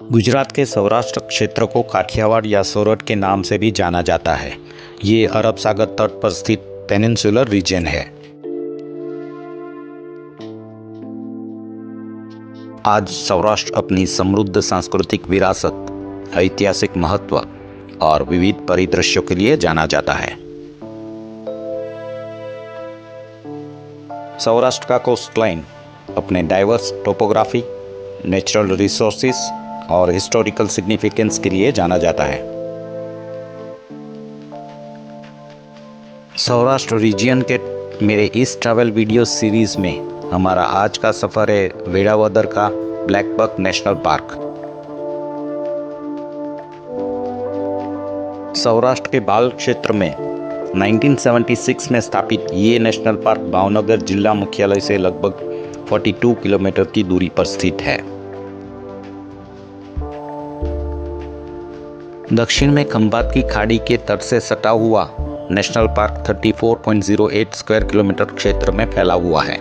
गुजरात के सौराष्ट्र क्षेत्र को काठियावाड़ या सोरठ के नाम से भी जाना जाता है। ये अरब सागर तट पर स्थित पेनिनसुलर रीजन है। आज सौराष्ट्र अपनी समृद्ध सांस्कृतिक विरासत, ऐतिहासिक महत्व और विविध परिदृश्यों के लिए जाना जाता है। सौराष्ट्र का कोस्टलाइन अपने डाइवर्स टोपोग्राफी, नेचुरल रिसोर्सेज और हिस्टोरिकल सिग्निफिकेंस के लिए जाना जाता है। सौराष्ट्र रीजियन के मेरे इस ट्रैवल वीडियो सीरीज में हमारा आज का सफ़र है वेळावदर का ब्लैकबक नेशनल पार्क। सौराष्ट्र के बाल क्षेत्र में 1976 में स्थापित ये नेशनल पार्क भावनगर जिला मुख्यालय से लगभग 42 किलोमीटर की दूरी पर स्थित है। दक्षिण में खंभात की खाड़ी के तट से सटा हुआ नेशनल पार्क 34.08 स्क्वायर किलोमीटर क्षेत्र में फैला हुआ है,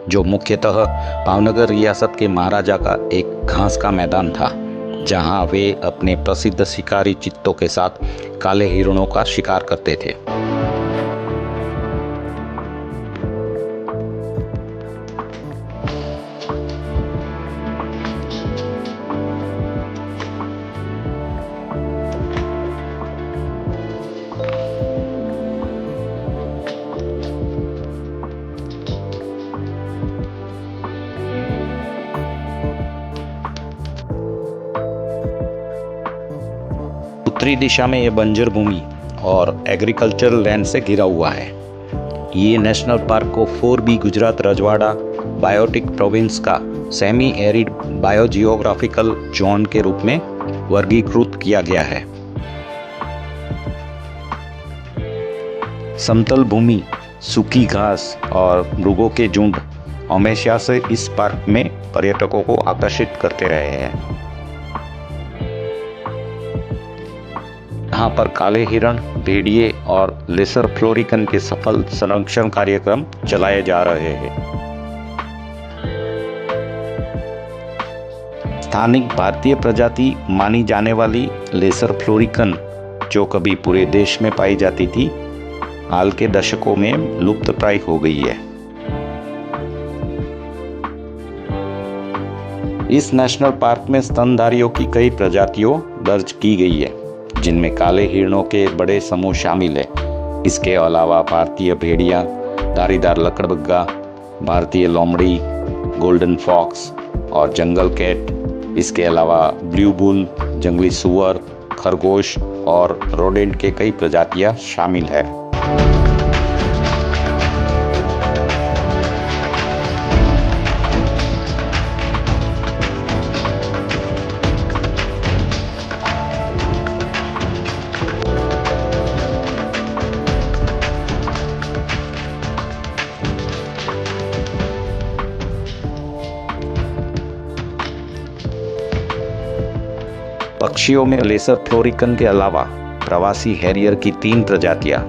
जो मुख्यतः भावनगर रियासत के महाराजा का एक घास का मैदान था, जहां वे अपने प्रसिद्ध शिकारी चित्तों के साथ काले हिरणों का शिकार करते थे। उत्तरी दिशा में यह बंजर भूमि और एग्रीकल्चरल लैंड से घिरा हुआ है। ये नेशनल पार्क को 4B गुजरात रजवाड़ा बायोटिक प्रोविंस का सेमी एरिड बायोजियोग्राफिकल जोन के रूप में वर्गीकृत किया गया है। समतल भूमि, सूखी घास और मृगों के झुंड हमेशा से इस पार्क में पर्यटकों को आकर्षित करते रहे हैं। यहाँ पर काले हिरण, भेड़िए और लेसर फ्लोरिकन के सफल संरक्षण कार्यक्रम चलाए जा रहे हैं। स्थानिक भारतीय प्रजाति मानी जाने वाली लेसर फ्लोरिकन, जो कभी पूरे देश में पाई जाती थी, हाल के दशकों में लुप्तप्राय हो गई है। इस नेशनल पार्क में स्तनधारियों की कई प्रजातियों दर्ज की गई है, जिनमें काले हिरणों के बड़े समूह शामिल हैं। इसके अलावा भारतीय भेड़िया, धारीदार लकड़बग्गा, भारतीय लोमड़ी, गोल्डन फॉक्स और जंगल कैट। इसके अलावा ब्लू बुल, जंगली सुअर, खरगोश और रोडेंट के कई प्रजातियां शामिल है। पक्षियों में लेसर फ्लोरिकन के अलावा प्रवासी हैरियर की 3 प्रजातियां,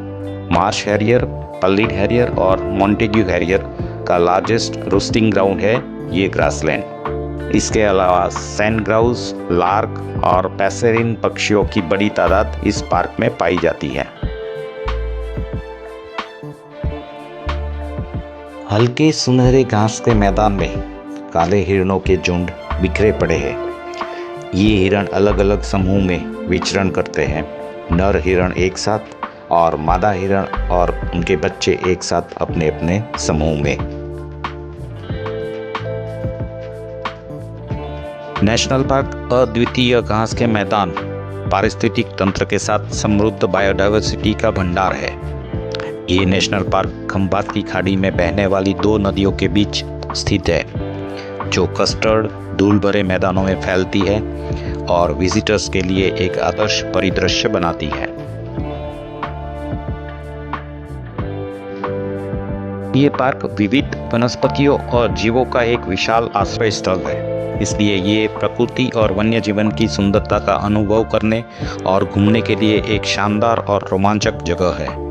मार्श हैरियर, पल्लीड हैरियर और मॉन्टेग्यू हैरियर का लार्जेस्ट रोस्टिंग ग्राउंड है ये ग्रासलैंड। इसके अलावा सैंड ग्राउस, लार्क और पैसेरिन पक्षियों की बड़ी तादाद इस पार्क में पाई जाती है। हल्के सुनहरे घास के मैदान में काले हिरणों के झुंड बिखरे पड़े हैं। ये हिरण अलग अलग समूह में विचरण करते हैं। नर हिरण एक साथ और मादा हिरण और उनके बच्चे एक साथ अपने अपने समूह में। नेशनल पार्क अद्वितीय घास के मैदान, पारिस्थितिक तंत्र के साथ समृद्ध बायोडायवर्सिटी का भंडार है। ये नेशनल पार्क खंभात की खाड़ी में बहने वाली 2 नदियों के बीच स्थित है, जो कस्टर्ड धूल भरे मैदानों में फैलती है और विजिटर्स के लिए एक आदर्श परिदृश्य बनाती है। ये पार्क विविध वनस्पतियों और जीवों का एक विशाल आश्रय स्थल है, इसलिए ये प्रकृति और वन्य जीवन की सुंदरता का अनुभव करने और घूमने के लिए एक शानदार और रोमांचक जगह है।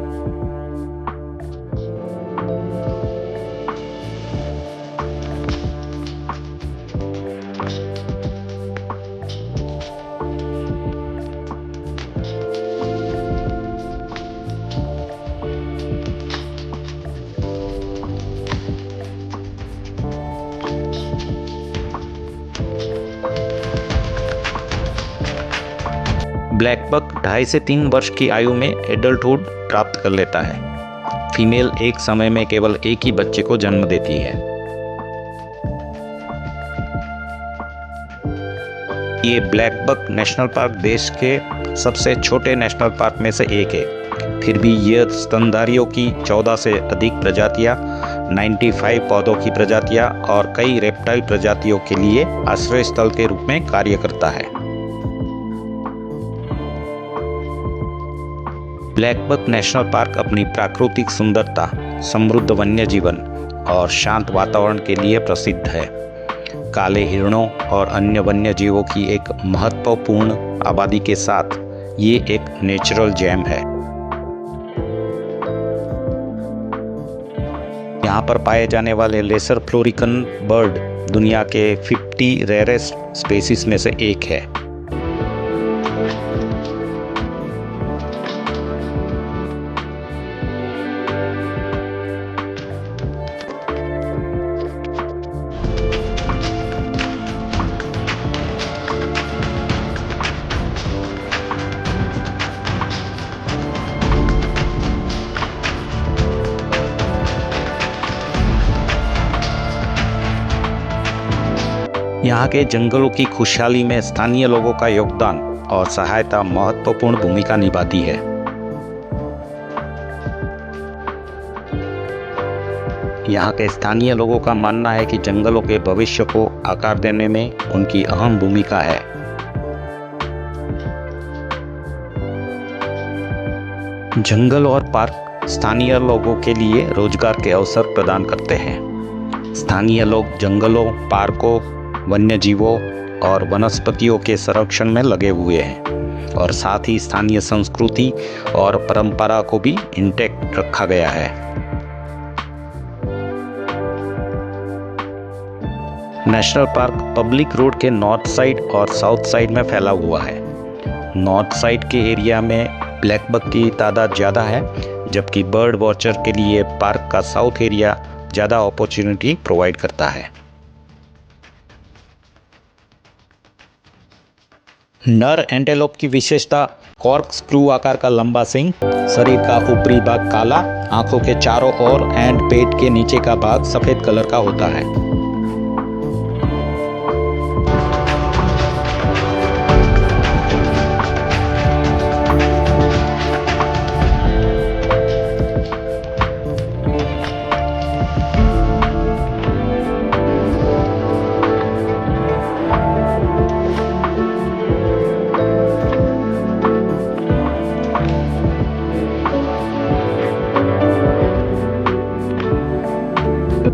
ब्लैक बक 2.5 से 3 वर्ष की आयु में एडल्टहुड प्राप्त कर लेता है। फीमेल एक समय में केवल एक ही बच्चे को जन्म देती है। ये ब्लैक बक नेशनल पार्क देश के सबसे छोटे नेशनल पार्क में से एक है। फिर भी यह स्तनधारियों की 14 से अधिक प्रजातियां, 95 पौधों की प्रजातियां और कई रेप्टाइल प्रजातियों के लिए आश्रय स्थल के रूप में कार्य करता है। ब्लैक बक नेशनल पार्क अपनी प्राकृतिक सुंदरता, समृद्ध वन्य जीवन और शांत वातावरण के लिए प्रसिद्ध है। काले हिरणों और अन्य वन्य जीवों की एक महत्वपूर्ण आबादी के साथ ये एक नेचुरल जेम है। यहाँ पर पाए जाने वाले लेसर फ्लोरिकन बर्ड दुनिया के 50 रेयरेस्ट स्पीशीज में से एक है। यहाँ के जंगलों की खुशहाली में स्थानीय लोगों का योगदान और सहायता महत्वपूर्ण भूमिका निभाती है। यहाँ के स्थानीय लोगों का मानना है कि जंगलों के भविष्य को आकार देने में उनकी अहम भूमिका है। जंगल और पार्क स्थानीय लोगों के लिए रोजगार के अवसर प्रदान करते हैं। स्थानीय लोग जंगलों, पार्कों, वन्य जीवों और वनस्पतियों के संरक्षण में लगे हुए हैं और साथ ही स्थानीय संस्कृति और परंपरा को भी इंटैक्ट रखा गया है। नेशनल पार्क पब्लिक रोड के नॉर्थ साइड और साउथ साइड में फैला हुआ है। नॉर्थ साइड के एरिया में ब्लैक बक की तादाद ज़्यादा है, जबकि बर्ड वॉचर के लिए पार्क का साउथ एरिया ज़्यादा अपॉर्चुनिटी प्रोवाइड करता है। नर एंटेलोप की विशेषता कॉर्क स्क्रू आकार का लंबा सींग, शरीर का ऊपरी भाग काला, आंखों के चारों ओर एंड पेट के नीचे का भाग सफेद कलर का होता है।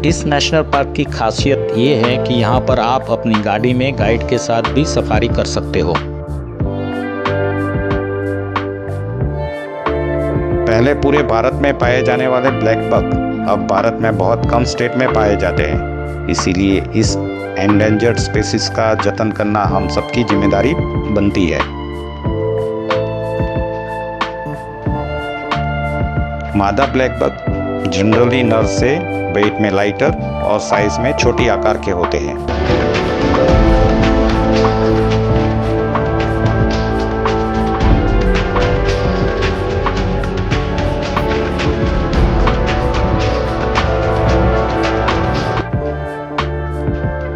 इस नेशनल पार्क की खासियत ये है कि यहाँ पर आप अपनी गाड़ी में गाइड के साथ भी सफारी कर सकते हो। पहले पूरे भारत में पाए जाने वाले ब्लैक बक अब भारत में बहुत कम स्टेट में पाए जाते हैं। इसीलिए इस एंडेंजर्ड स्पीशीज का जतन करना हम सबकी जिम्मेदारी बनती है। मादा ब्लैक बक जनरली नर से वेट में लाइटर और साइज में छोटी आकार के होते हैं।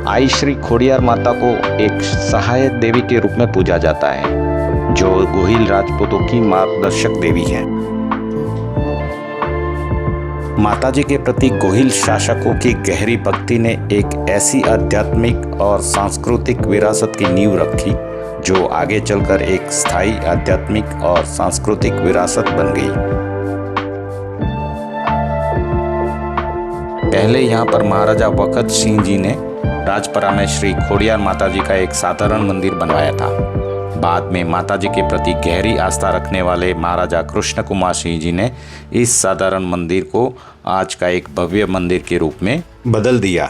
आई श्री खोडियार माता को एक सहायक देवी के रूप में पूजा जाता है, जो गोहिल राजपूतों की मार्गदर्शक देवी है। माताजी के प्रति गोहिल शासकों की गहरी भक्ति ने एक ऐसी आध्यात्मिक और सांस्कृतिक विरासत की नींव रखी जो आगे चलकर एक स्थायी आध्यात्मिक और सांस्कृतिक विरासत बन गई। पहले यहाँ पर महाराजा वखत सिंह जी ने राजपरा में श्री खोडियार माताजी का एक साधारण मंदिर बनवाया था। बाद में माताजी के प्रति गहरी आस्था रखने वाले महाराजा कृष्ण कुमार सिंह जी ने इस साधारण मंदिर को आज का एक भव्य मंदिर के रूप में बदल दिया।